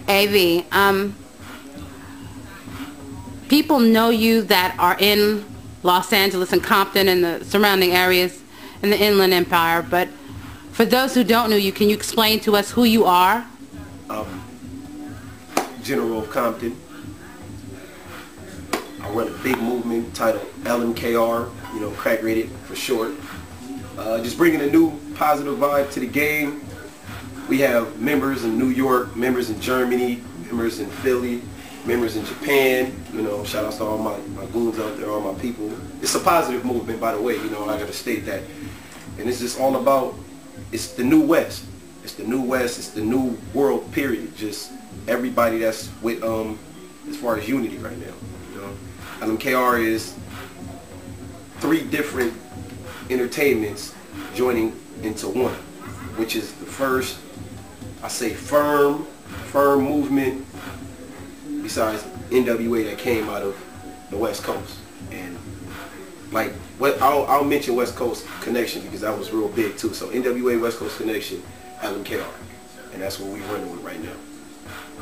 AV, people know you that are in Los Angeles and Compton and the surrounding areas in the Inland Empire, but for those who don't know you, can you explain to us who you are? General of Compton. I run a big movement titled LMKR, you know, crack rated for short. Just bringing a new positive vibe to the game. We have members in New York, members in Germany, members in Philly, members in Japan. You know, shout outs to all my goons out there, all my people. It's a positive movement, by the way, you know, I gotta state that. And it's just all about, it's the new West. It's the new West, it's the new world, period. Just everybody that's with, as far as unity right now, you know. LMKR is 3 different entertainments joining into one, which is the first, I say, firm movement besides NWA that came out of the West Coast. And like, I'll mention West Coast Connection because that was real big too. So NWA, West Coast Connection, LMKR, and that's what we're running with right now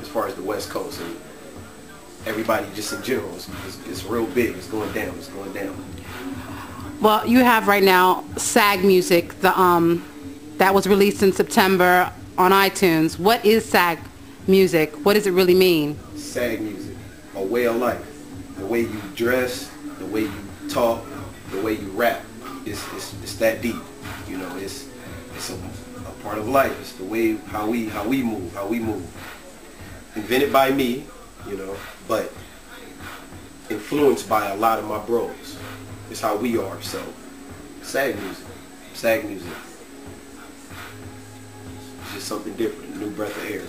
as far as the West Coast. And everybody just in general, it's real big. It's going down. It's going down. Well, you have right now SAG Music, the that was released in September on iTunes. What is SAG Music? What does it really mean? SAG Music, a way of life. The way you dress, the way you talk, the way you rap. It's that deep. You know, it's a part of life. It's the way how we move. Invented by me, you know, but influenced by a lot of my bros. It's how we are. So SAG Music. It's just something different, a new breath of air.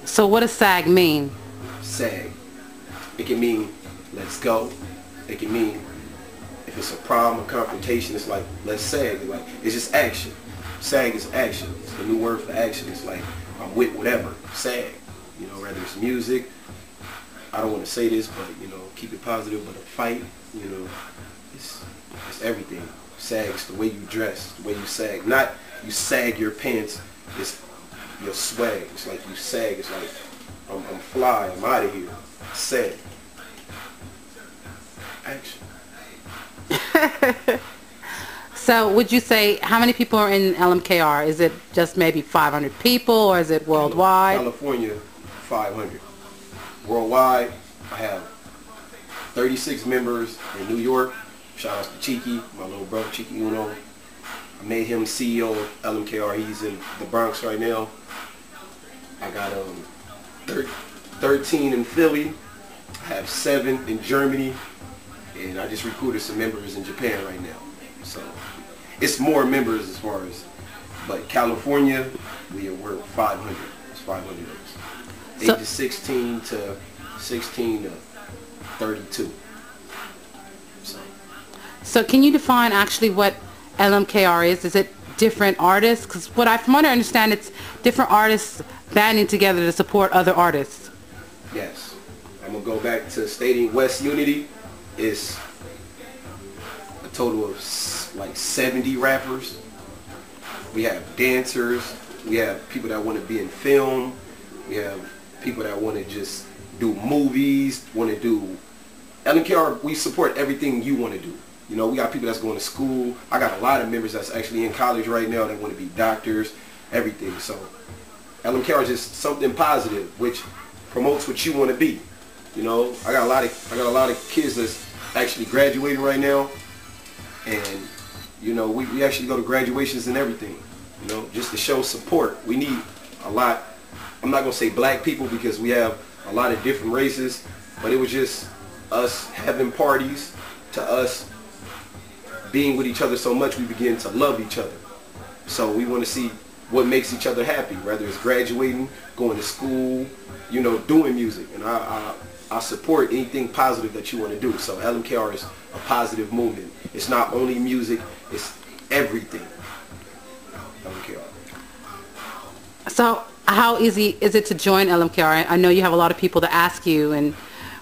So what does SAG mean? SAG. It can mean let's go. It can mean if it's a problem, a confrontation, it's like let's SAG. Like it's just action. SAG is action. It's the new word for action. It's like I'm with whatever. SAG. You know, whether it's music, I don't want to say this, but you know, keep it positive, but a fight, you know, it's everything. SAG, it's the way you dress, the way you sag. Not you sag your pants, it's your swag. It's like you sag, it's like I'm fly, I'm out of here. Sag. Action. So would you say, how many people are in LMKR? Is it just maybe 500 people, or is it worldwide? California, 500. Worldwide, I have 36 members in New York. Shout out to Cheeky, my little brother Cheeky Uno. I made him CEO of LMKR. He's in the Bronx right now. I got 13 in Philly. I have 7 in Germany. And I just recruited some members in Japan right now. So it's more members as far as, but California, we're 500. It's 500 of us. So, ages 16 to 32. So can you define actually what LMKR is? Is it different artists? Because from what I understand, it's different artists banding together to support other artists. Yes. I'm going to go back to stating West Unity is a total of like 70 rappers. We have dancers. We have people that want to be in film. We have people that want to just do movies, want to do LMKR. We support everything you want to do. You know, we got people that's going to school. I got a lot of members that's actually in college right now that want to be doctors, everything. So LMKR is just something positive, which promotes what you want to be. You know, I got a lot of kids that's actually graduating right now, and you know, we actually go to graduations and everything. You know, just to show support. We need a lot. I'm not gonna say black people because we have a lot of different races, but it was just us having parties, to us being with each other so much we begin to love each other. So we want to see what makes each other happy, whether it's graduating, going to school, you know, doing music. And I support anything positive that you want to do. So LMKR is a positive movement. It's not only music, it's everything. LMKR. So how easy is it to join LMKR? I know you have a lot of people that ask you, and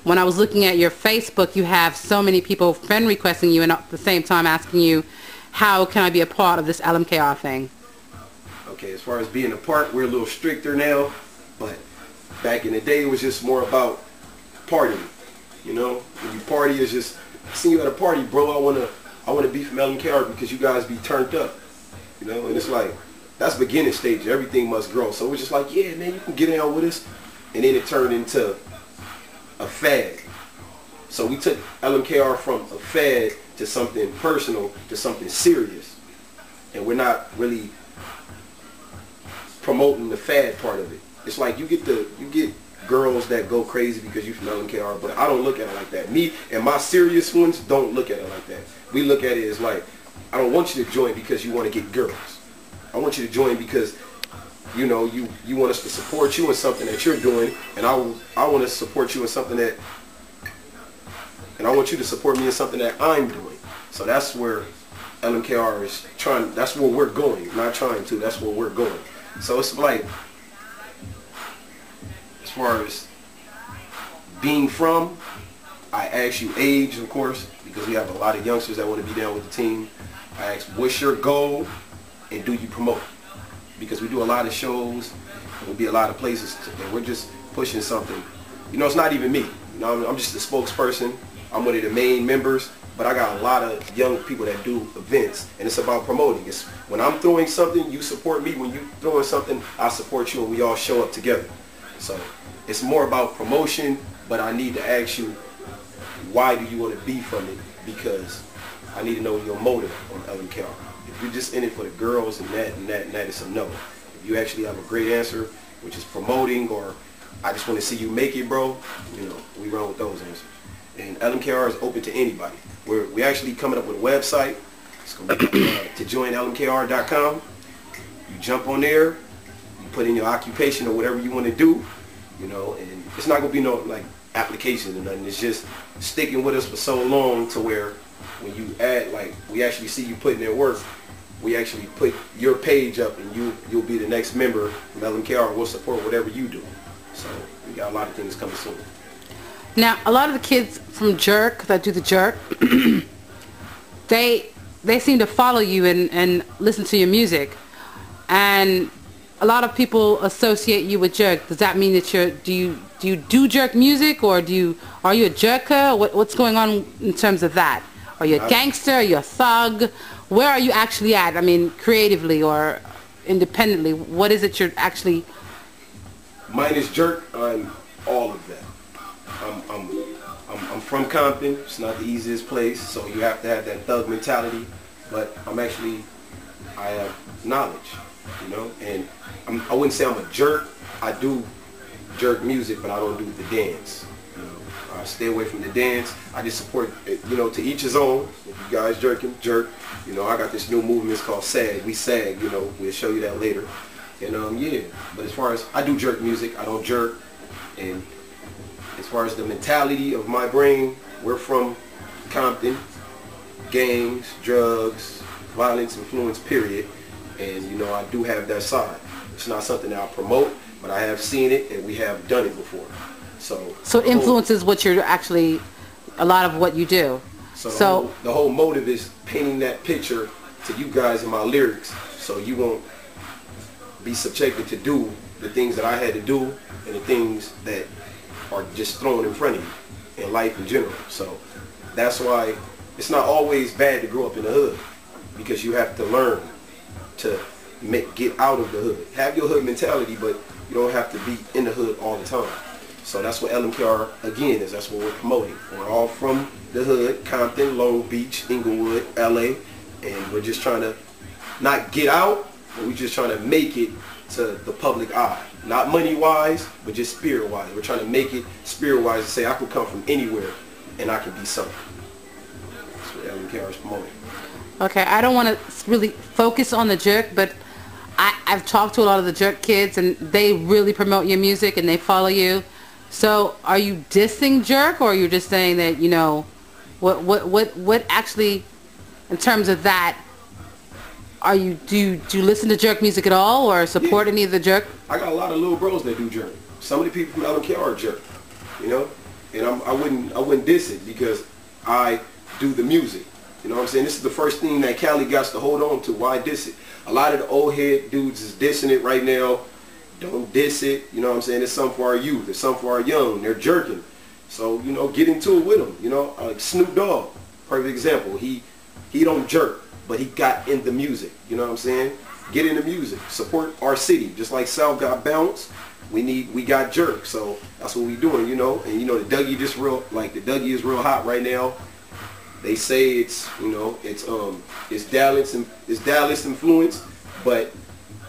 when I was looking at your Facebook, you have so many people friend requesting you and at the same time asking you, how can I be a part of this LMKR thing? Okay, as far as being a part, we're a little stricter now. But back in the day, it was just more about partying. You know, when you party, it's just, I seen you at a party, bro. I wanna be from LMKR because you guys be turned up. You know, and it's like, that's beginning stage. Everything must grow. So it's just like, yeah, man, you can get down with us. And then it turned into a fad. So we took LMKR from a fad to something personal to something serious. And we're not really promoting the fad part of it. It's like you get girls that go crazy because you from LMKR, but I don't look at it like that. Me and my serious ones don't look at it like that. We look at it as like, I don't want you to join because you want to get girls. I want you to join because, you know, you want us to support you in something that you're doing, and I want to support you in something that, and I want you to support me in something that I'm doing. So that's where LMKR is trying, that's where we're going. Not trying to, that's where we're going. So it's like, as far as being from, I ask you age, of course, because we have a lot of youngsters that want to be down with the team. I ask, what's your goal, and do you promote? Because we do a lot of shows, and we'll be a lot of places, and we're just pushing something. You know, it's not even me. You know, I'm just the spokesperson. I'm one of the main members, but I got a lot of young people that do events, and it's about promoting. It's when I'm throwing something, you support me. When you throwing something, I support you, and we all show up together. So it's more about promotion, but I need to ask you, why do you want to be from it? Because I need to know your motive on LMKR. If you're just in it for the girls and that, it's a no. If you actually have a great answer, which is promoting, or I just want to see you make it, bro, you know, we run with those answers. And LMKR is open to anybody. We actually coming up with a website. It's going to be to joinlmkr.com. You jump on there, you put in your occupation or whatever you want to do, you know, and it's not going to be no like applications or nothing. It's just sticking with us for so long to where when you add, like, we actually see you putting in work, we actually put your page up, and you'll be the next member of LMKR. We'll support whatever you do. So we got a lot of things coming soon. Now, a lot of the kids from Jerk that do the Jerk, they seem to follow you and listen to your music, and a lot of people associate you with Jerk. Does that mean that do you do Jerk music, or are you a jerker? What's going on in terms of that? Are you a gangster? Are you a thug? Where are you actually at? I mean, creatively or independently, what is it you're actually? Mine is Jerk. I'm all of that. I'm from Compton. It's not the easiest place, so you have to have that thug mentality. But I have knowledge, you know, and I wouldn't say I'm a jerk. I do jerk music, but I don't do the dance. You know, I stay away from the dance. I just support it, you know, to each his own. If you guys jerking, jerk. You know, I got this new movement. It's called SAG. We SAG. You know, we'll show you that later. And yeah. But as far as I do jerk music, I don't jerk. And as far as the mentality of my brain, we're from Compton. Gangs, drugs, violence, influence, period. And you know, I do have that side. It's not something that I promote, but I have seen it and we have done it before. So it influences what you're actually, a lot of what you do. So the whole motive is painting that picture to you guys in my lyrics, so you won't be subjected to do the things that I had to do and the things that are just thrown in front of you in life in general. So that's why it's not always bad to grow up in the hood, because you have to learn to get out of the hood. Have your hood mentality, but you don't have to be in the hood all the time. So that's what LMKR, again, is. That's what we're promoting. We're all from the hood, Compton, Long Beach, Inglewood, LA, and we're just trying to not get out, but we're just trying to make it to the public eye. Not money-wise, but just spirit-wise. We're trying to make it spirit-wise and say I could come from anywhere and I can be something. That's what LMKR is promoting. Okay, I don't want to really focus on the Jerk, but I've talked to a lot of the Jerk kids, and they really promote your music and they follow you. So are you dissing Jerk, or are you just saying that, you know, what actually, in terms of that, are you, do you listen to Jerk music at all, or support any of the Jerk? I got a lot of little bros that do Jerk. Some of the people from LMKR are Jerk, you know, and I wouldn't diss it because I do the music. You know what I'm saying? This is the first thing that Cali got to hold on to. Why diss it? A lot of the old head dudes is dissing it right now. don't diss it. You know what I'm saying? It's something for our youth. It's something for our young. They're jerking. So, you know, get into it with them. You know, like Snoop Dogg, perfect example. He don't jerk, but he got into music. You know what I'm saying? Get into music. Support our city. Just like South got bounce, we got jerk. So that's what we doing, you know. And you know, the Dougie is real hot right now. They say it's, you know, it's Dallas influence, but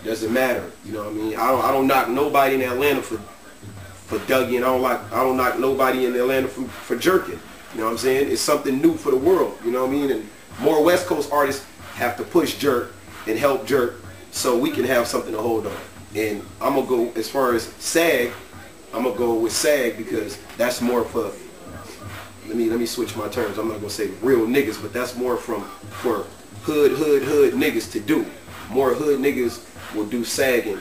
doesn't matter. You know what I mean? I don't knock nobody in Atlanta for Dougie, and I don't knock nobody in Atlanta for jerking. You know what I'm saying? It's something new for the world. You know what I mean? And more West Coast artists have to push jerk and help jerk so we can have something to hold on. And I'm gonna go as far as SAG. I'm gonna go with SAG because that's more for. Let me switch my terms. I'm not gonna say real niggas, but that's more for hood niggas to do. More hood niggas will do SAG